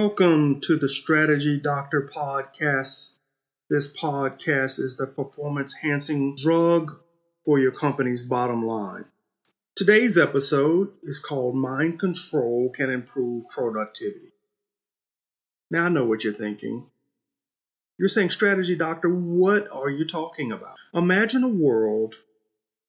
Welcome to the Strategy Doctor podcast. This podcast is the performance-enhancing drug for your company's bottom line. Today's episode is called Mind Control Can Improve Productivity. Now I know what you're thinking. You're saying, Strategy Doctor, what are you talking about? Imagine a world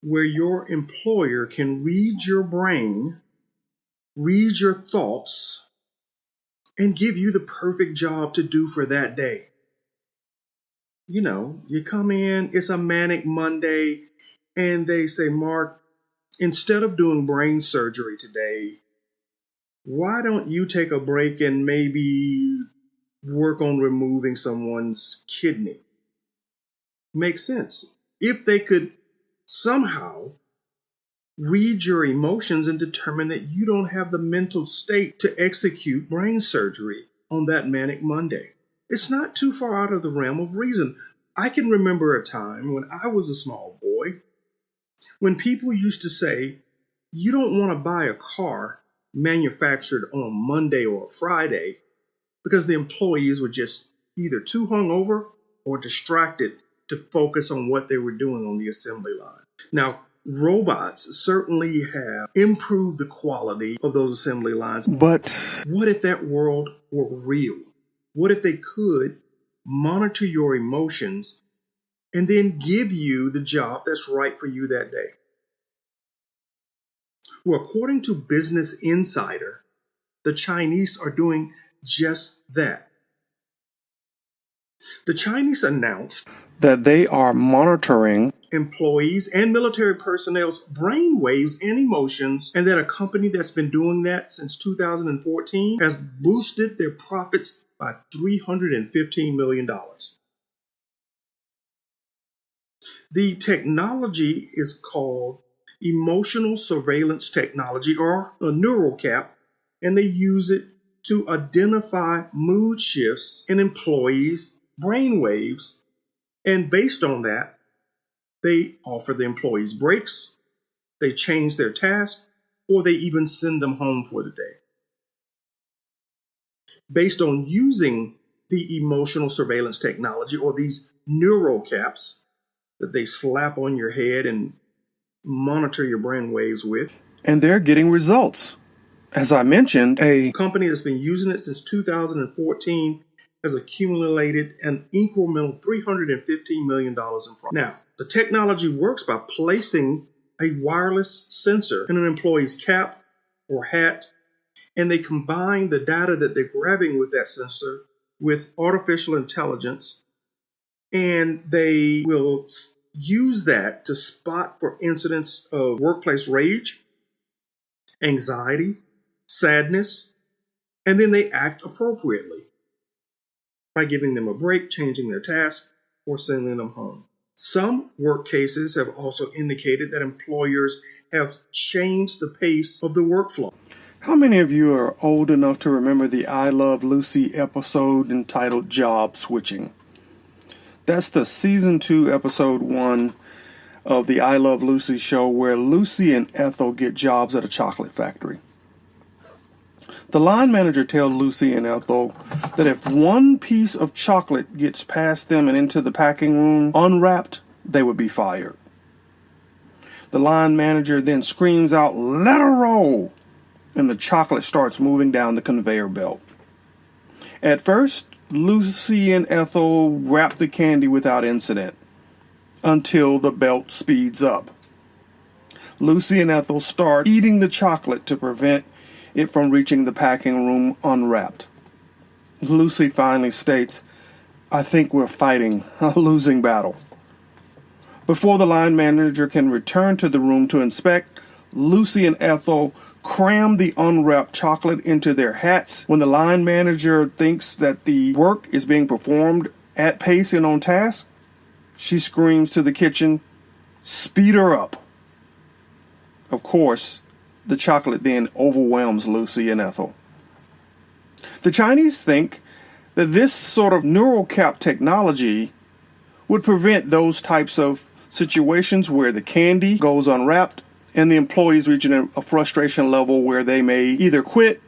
where your employer can read your brain, read your thoughts, and give you the perfect job to do for that day. You know, you come in, it's a manic Monday, and they say, Mark, instead of doing brain surgery today, why don't you take a break and maybe work on removing someone's kidney? Makes sense. If they could somehow read your emotions and determine that you don't have the mental state to execute brain surgery on that manic Monday. It's not too far out of the realm of reason. I can remember a time when I was a small boy when people used to say, you don't want to buy a car manufactured on a Monday or a Friday because the employees were just either too hungover or distracted to focus on what they were doing on the assembly line. Now, robots certainly have improved the quality of those assembly lines. But what if that world were real? What if they could monitor your emotions and then give you the job that's right for you that day? Well, according to Business Insider, the Chinese are doing just that. The Chinese announced that they are monitoring employees and military personnel's brain waves and emotions, and that a company that's been doing that since 2014 has boosted their profits by $315 million. The technology is called emotional surveillance technology, or a neural cap, and they use it to identify mood shifts in employees' brain waves, and based on that, they offer the employees breaks, they change their task, or they even send them home for the day. Based on using the emotional surveillance technology, or these neural caps that they slap on your head and monitor your brain waves with. And they're getting results. As I mentioned, a company that's been using it since 2014 has accumulated an incremental $315 million in profit. Now, the technology works by placing a wireless sensor in an employee's cap or hat, and they combine the data that they're grabbing with that sensor with artificial intelligence, and they will use that to spot for incidents of workplace rage, anxiety, sadness, and then they act appropriately by giving them a break, changing their task, or sending them home. Some work cases have also indicated that employers have changed the pace of the workflow. How many of you are old enough to remember the I Love Lucy episode entitled Job Switching? That's the season 2, episode 1 of the I Love Lucy show, where Lucy and Ethel get jobs at a chocolate factory. The line manager tells Lucy and Ethel that if one piece of chocolate gets past them and into the packing room unwrapped, they would be fired. The line manager then screams out, "Let her roll!" and the chocolate starts moving down the conveyor belt. At first, Lucy and Ethel wrap the candy without incident until the belt speeds up. Lucy and Ethel start eating the chocolate to prevent it from reaching the packing room unwrapped. Lucy finally states, "I think we're fighting a losing battle." Before the line manager can return to the room to inspect, Lucy and Ethel cram the unwrapped chocolate into their hats. When the line manager thinks that the work is being performed at pace and on task, she screams to the kitchen, "Speed her up." Of course, the chocolate then overwhelms Lucy and Ethel. The Chinese think that this sort of neural cap technology would prevent those types of situations where the candy goes unwrapped and the employees reaching a frustration level where they may either quit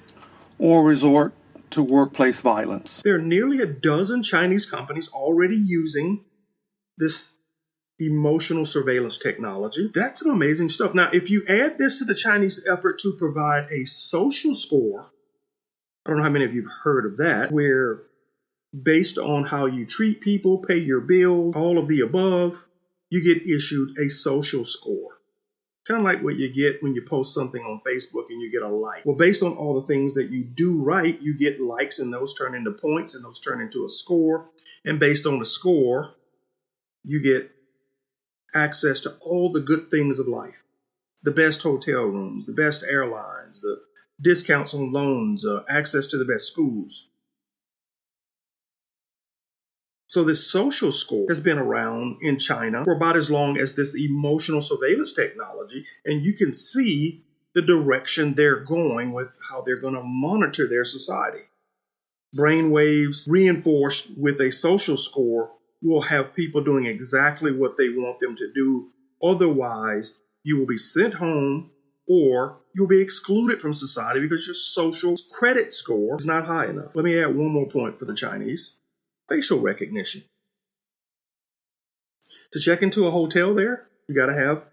or resort to workplace violence. There are nearly a dozen Chinese companies already using this emotional surveillance technology. That's some amazing stuff. Now, if you add this to the Chinese effort to provide a social score, I don't know how many of you have heard of that, where based on how you treat people, pay your bills, all of the above, you get issued a social score. Kind of like what you get when you post something on Facebook and you get a like. Well, based on all the things that you do right, you get likes, and those turn into points, and those turn into a score. And based on the score, you get access to all the good things of life. The best hotel rooms, the best airlines, the discounts on loans, access to the best schools. So this social score has been around in China for about as long as this emotional surveillance technology, and you can see the direction they're going with how they're going to monitor their society. Brainwaves reinforced with a social score will have people doing exactly what they want them to do. Otherwise, you will be sent home or you'll be excluded from society because your social credit score is not high enough. Let me add one more point for the Chinese. Facial recognition. To check into a hotel there, you got to have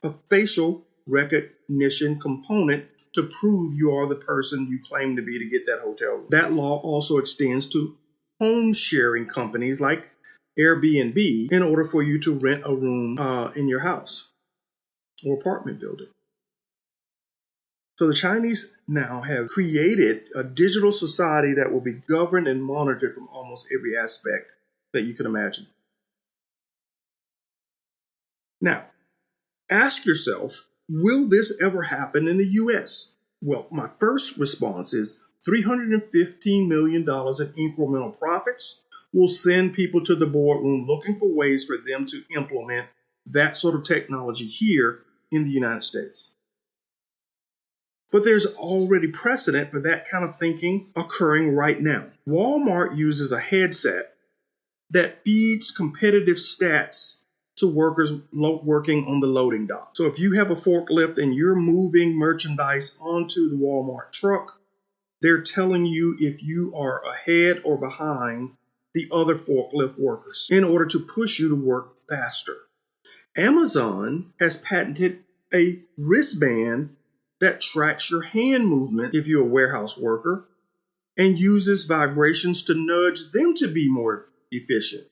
a facial recognition component to prove you are the person you claim to be to get that hotel room. That law also extends to home sharing companies like Airbnb in order for you to rent a room in your house or apartment building. So the Chinese now have created a digital society that will be governed and monitored from almost every aspect that you can imagine. Now, ask yourself, will this ever happen in the U.S.? Well, my first response is $315 million in incremental profits will send people to the boardroom looking for ways for them to implement that sort of technology here in the United States. But there's already precedent for that kind of thinking occurring right now. Walmart uses a headset that feeds competitive stats to workers working on the loading dock. So if you have a forklift and you're moving merchandise onto the Walmart truck, they're telling you if you are ahead or behind the other forklift workers in order to push you to work faster. Amazon has patented a wristband that tracks your hand movement if you're a warehouse worker and uses vibrations to nudge them to be more efficient.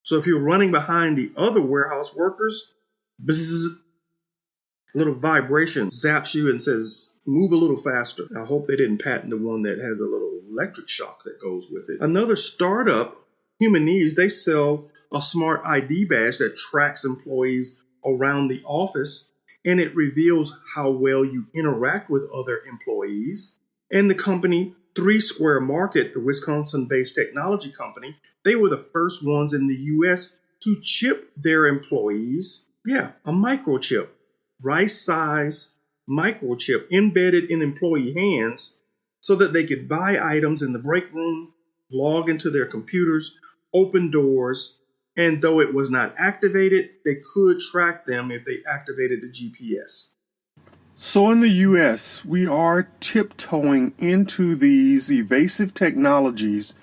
So if you're running behind the other warehouse workers, bzzz, a little vibration zaps you and says, move a little faster. I hope they didn't patent the one that has a little electric shock that goes with it. Another startup, Human Needs, they sell a smart ID badge that tracks employees around the office, and it reveals how well you interact with other employees. And the company 3 Square Market, the Wisconsin-based technology company, they were the first ones in the U.S. to chip their employees. Yeah, a microchip, rice-size microchip embedded in employee hands so that they could buy items in the break room, log into their computers, open doors, and though it was not activated, they could track them if they activated the GPS. So in the U.S., we are tiptoeing into these evasive technologies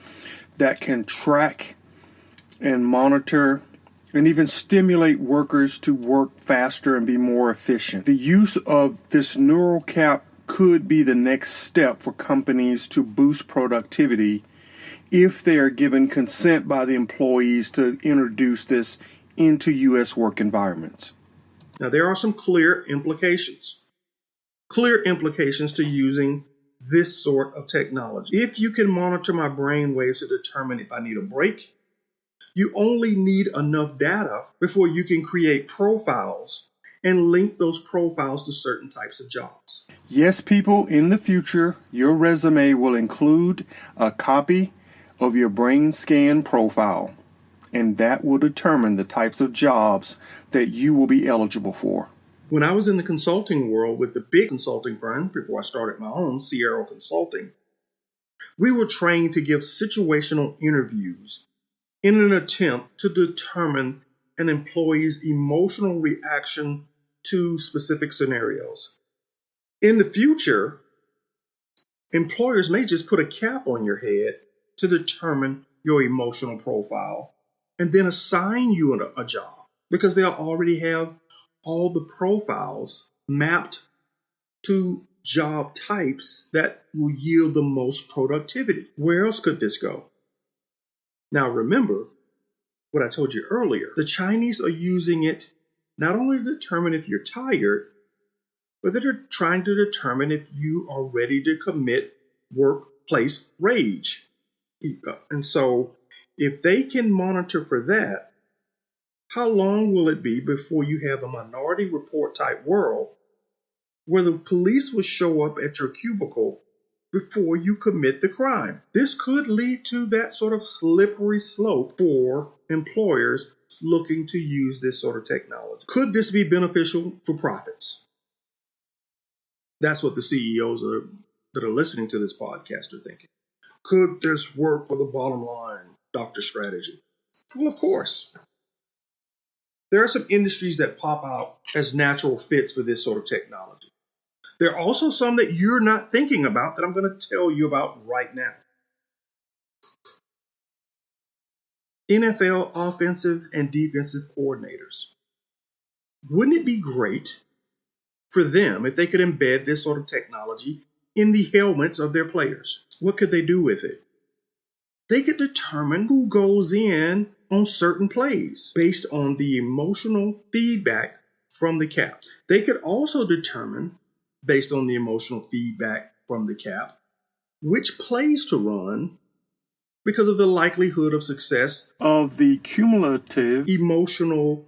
that can track and monitor and even stimulate workers to work faster and be more efficient. The use of this neural cap could be the next step for companies to boost productivity if they are given consent by the employees to introduce this into U.S. work environments. Now, there are some clear implications to using this sort of technology. If you can monitor my brain waves to determine if I need a break, you only need enough data before you can create profiles and link those profiles to certain types of jobs. Yes, people, in the future, your resume will include a copy of your brain scan profile, and that will determine the types of jobs that you will be eligible for. When I was in the consulting world with the big consulting firm before I started my own, Sierra Consulting, we were trained to give situational interviews in an attempt to determine an employee's emotional reaction to specific scenarios. In the future, Employers may just put a cap on your head to determine your emotional profile and then assign you a job because they'll already have all the profiles mapped to job types that will yield the most productivity. Where else could this go? Now remember what I told you earlier. The Chinese are using it not only to determine if you're tired, but they're trying to determine if you are ready to commit workplace rage. And so if they can monitor for that, how long will it be before you have a Minority Report type world where the police will show up at your cubicle before you commit the crime? This could lead to that sort of slippery slope for employers looking to use this sort of technology. Could this be beneficial for profits? That's what the CEOs that are listening to this podcast are thinking. Could this work for the bottom line, Dr. Strategy? Well, of course. There are some industries that pop out as natural fits for this sort of technology. There are also some that you're not thinking about that I'm going to tell you about right now. NFL offensive and defensive coordinators. Wouldn't it be great for them if they could embed this sort of technology in the helmets of their players? What could they do with it? They could determine who goes in on certain plays based on the emotional feedback from the cap. They could also determine, based on the emotional feedback from the cap, which plays to run because of the likelihood of success of the cumulative emotional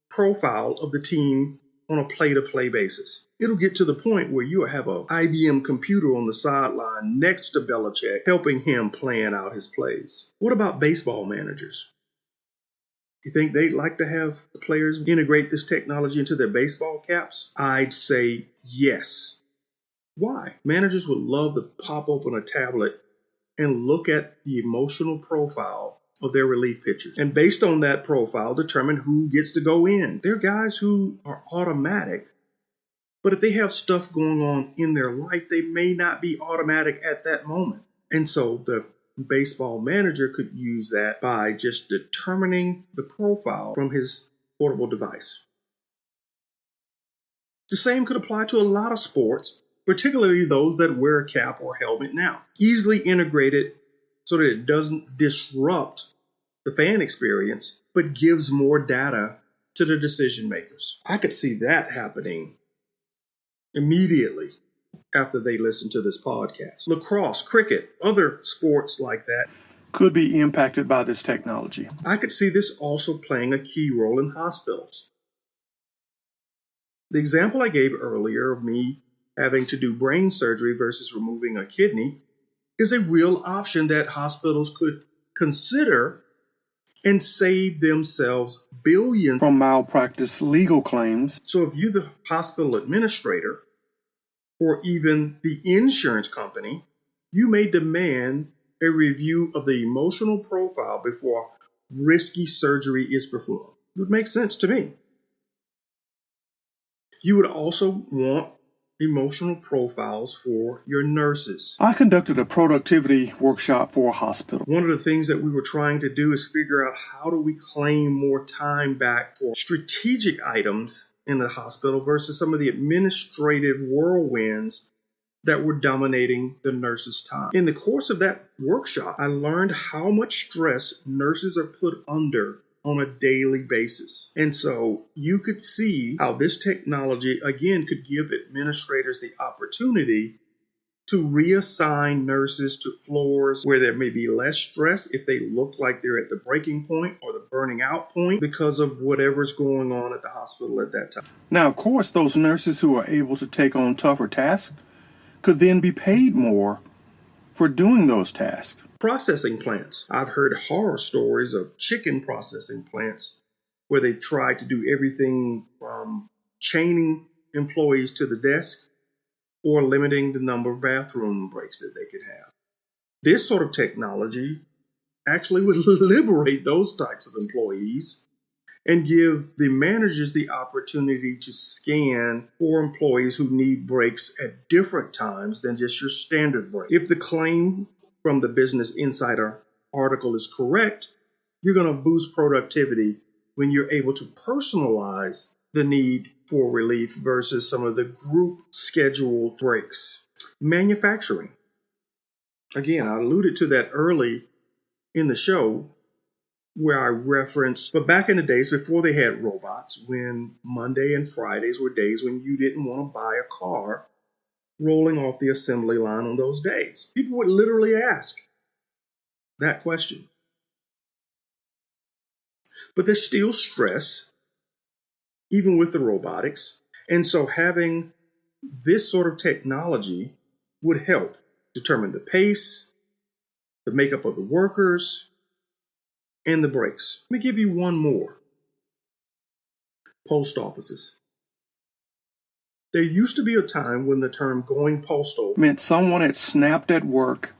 profile of the team on a play-to-play basis. It'll get to the point where you'll have a IBM computer on the sideline next to Belichick, helping him plan out his plays. What about baseball managers? You think they'd like to have the players integrate this technology into their baseball caps? I'd say yes. Why? Managers would love to pop open a tablet and look at the emotional profile of their relief pitchers. And based on that profile, determine who gets to go in. There are guys who are automatic, but if they have stuff going on in their life, they may not be automatic at that moment. And so the baseball manager could use that by just determining the profile from his portable device. The same could apply to a lot of sports, particularly those that wear a cap or helmet now. Easily integrated so that it doesn't disrupt the fan experience, but gives more data to the decision makers. I could see that happening immediately after they listen to this podcast. Lacrosse, cricket, other sports like that could be impacted by this technology. I could see this also playing a key role in hospitals. The example I gave earlier of me having to do brain surgery versus removing a kidney is a real option that hospitals could consider and save themselves billions from malpractice legal claims. So if you're the hospital administrator or even the insurance company, you may demand a review of the emotional profile before risky surgery is performed. It would make sense to me. You would also want emotional profiles for your nurses. I conducted a productivity workshop for a hospital. One of the things that we were trying to do is figure out how do we claim more time back for strategic items in the hospital versus some of the administrative whirlwinds that were dominating the nurses' time. In the course of that workshop, I learned how much stress nurses are put under on a daily basis. And so you could see how this technology, again, could give administrators the opportunity to reassign nurses to floors where there may be less stress if they look like they're at the breaking point or the burning out point because of whatever's going on at the hospital at that time. Now, of course, those nurses who are able to take on tougher tasks could then be paid more for doing those tasks. Processing plants. I've heard horror stories of chicken processing plants where they tried to do everything from chaining employees to the desk or limiting the number of bathroom breaks that they could have. This sort of technology actually would liberate those types of employees and give the managers the opportunity to scan for employees who need breaks at different times than just your standard break. If the claim from the Business Insider article is correct, you're going to boost productivity when you're able to personalize the need for relief versus some of the group scheduled breaks. Manufacturing. Again, I alluded to that early in the show where I referenced, but back in the days before they had robots, when Monday and Fridays were days when you didn't want to buy a car rolling off the assembly line on those days. People would literally ask that question. But there's still stress, even with the robotics. And so having this sort of technology would help determine the pace, the makeup of the workers, and the breaks. Let me give you one more. Post offices. There used to be a time when the term going postal meant someone had snapped at work,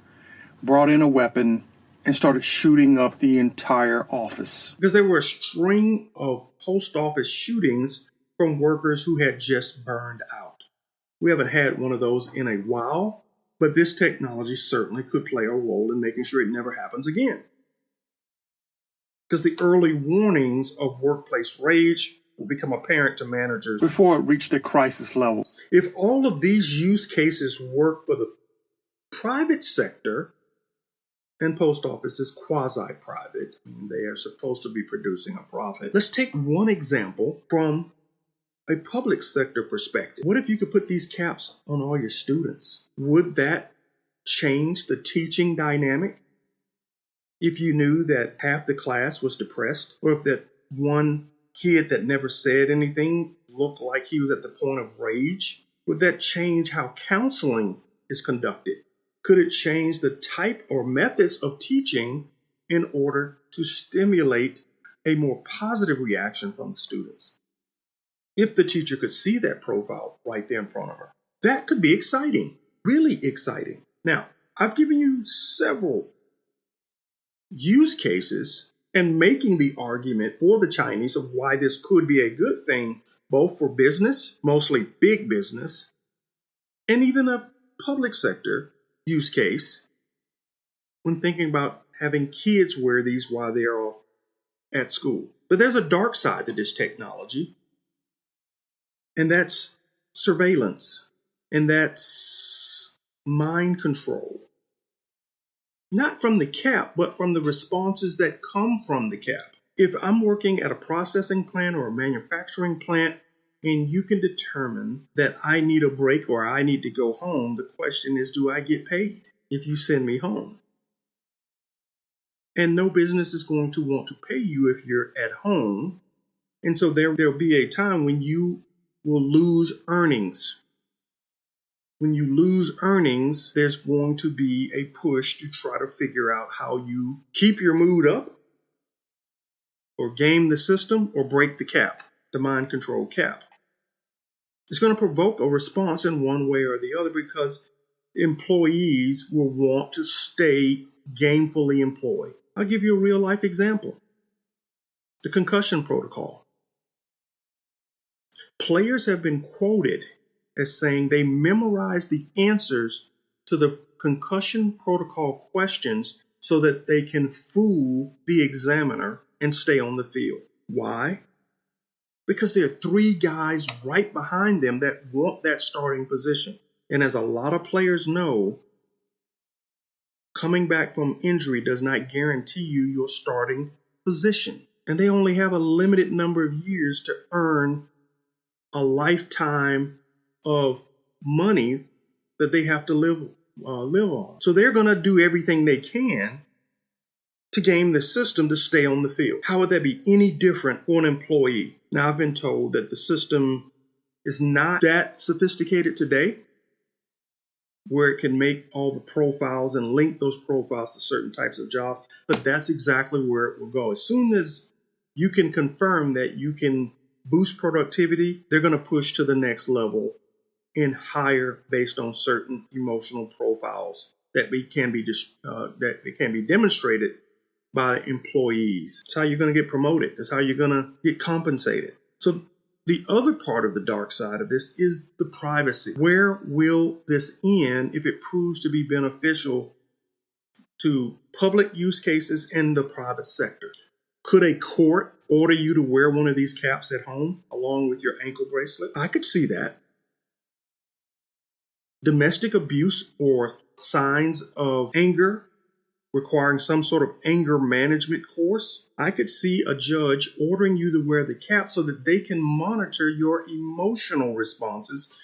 brought in a weapon, and started shooting up the entire office. Because there were a string of post office shootings from workers who had just burned out. We haven't had one of those in a while, but this technology certainly could play a role in making sure it never happens again. Because the early warnings of workplace rage will become apparent to managers before it reached a crisis level. If all of these use cases work for the private sector, and post office is quasi-private, they are supposed to be producing a profit. Let's take one example from a public sector perspective. What if you could put these caps on all your students? Would that change the teaching dynamic? If you knew that half the class was depressed, or if that one kid that never said anything looked like he was at the point of rage, would that change how counseling is conducted? Could it change the type or methods of teaching in order to stimulate a more positive reaction from the students? If the teacher could see that profile right there in front of her, that could be exciting, really exciting. Now, I've given you several use cases and making the argument for the Chinese of why this could be a good thing, both for business, mostly big business, and even a public sector use case when thinking about having kids wear these while they are at school. But there's a dark side to this technology, and that's surveillance, and that's mind control. Not from the cap, but from the responses that come from the cap. If I'm working at a processing plant or a manufacturing plant, and you can determine that I need a break or I need to go home, the question is, do I get paid if you send me home? And no business is going to want to pay you if you're at home. And so there'll be a time when you will lose earnings. When you lose earnings, there's going to be a push to try to figure out how you keep your mood up or game the system or break the cap, the mind control cap. It's going to provoke a response in one way or the other because employees will want to stay gainfully employed. I'll give you a real life example. The concussion protocol. Players have been quoted as saying they memorized the answers to the concussion protocol questions so that they can fool the examiner and stay on the field. Why? Because there are three guys right behind them that want that starting position. And as a lot of players know, coming back from injury does not guarantee you your starting position. And they only have a limited number of years to earn a lifetime of money that they have to live on. So they're going to do everything they can to game the system to stay on the field. How would that be any different for an employee? Now, I've been told that the system is not that sophisticated today, where it can make all the profiles and link those profiles to certain types of jobs, but that's exactly where it will go. As soon as you can confirm that you can boost productivity, they're going to push to the next level and hire based on certain emotional profiles that can be demonstrated by employees. That's how you're going to get promoted. That's how you're going to get compensated. So the other part of the dark side of this is the privacy. Where will this end if it proves to be beneficial to public use cases and the private sector? Could a court order you to wear one of these caps at home along with your ankle bracelet? I could see that. Domestic abuse or signs of anger requiring some sort of anger management course, I could see a judge ordering you to wear the cap so that they can monitor your emotional responses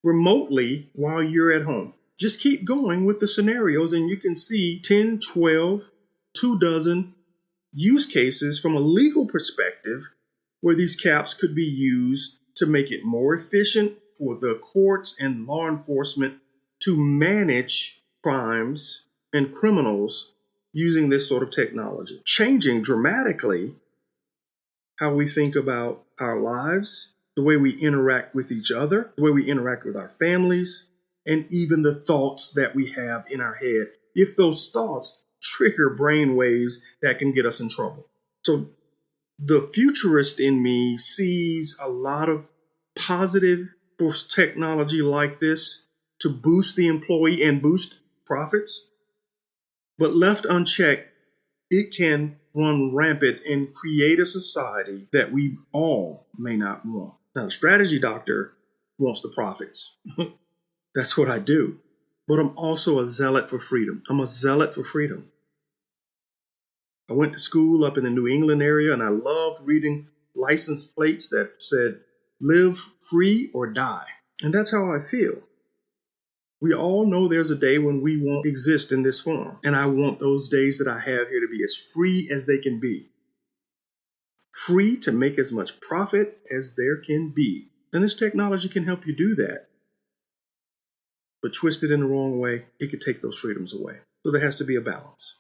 remotely while you're at home. Just keep going with the scenarios and you can see 10, 12, 24 use cases from a legal perspective where these caps could be used to make it more efficient for the courts and law enforcement to manage crimes and criminals using this sort of technology, changing dramatically how we think about our lives, the way we interact with each other, the way we interact with our families, and even the thoughts that we have in our head, if those thoughts trigger brain waves that can get us in trouble. So the futurist in me sees a lot of positive for technology like this to boost the employee and boost profits. But left unchecked, it can run rampant and create a society that we all may not want. Now, the strategy doctor wants the profits. That's what I do. But I'm also a zealot for freedom. I'm a zealot for freedom. I went to school up in the New England area, and I loved reading license plates that said, live free or die. And that's how I feel. We all know there's a day when we won't exist in this form. And I want those days that I have here to be as free as they can be. Free to make as much profit as there can be. And this technology can help you do that. But twisted in the wrong way, it could take those freedoms away. So there has to be a balance,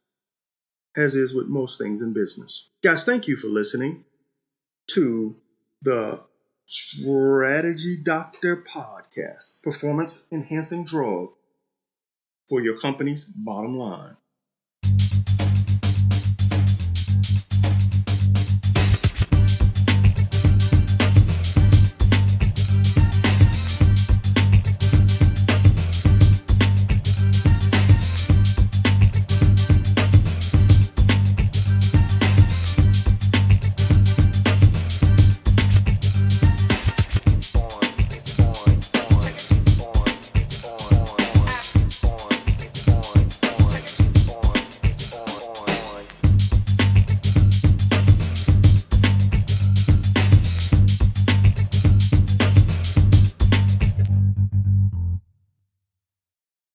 as is with most things in business. Guys, thank you for listening to the Strategy Doctor Podcast, performance enhancing drug for your company's bottom line.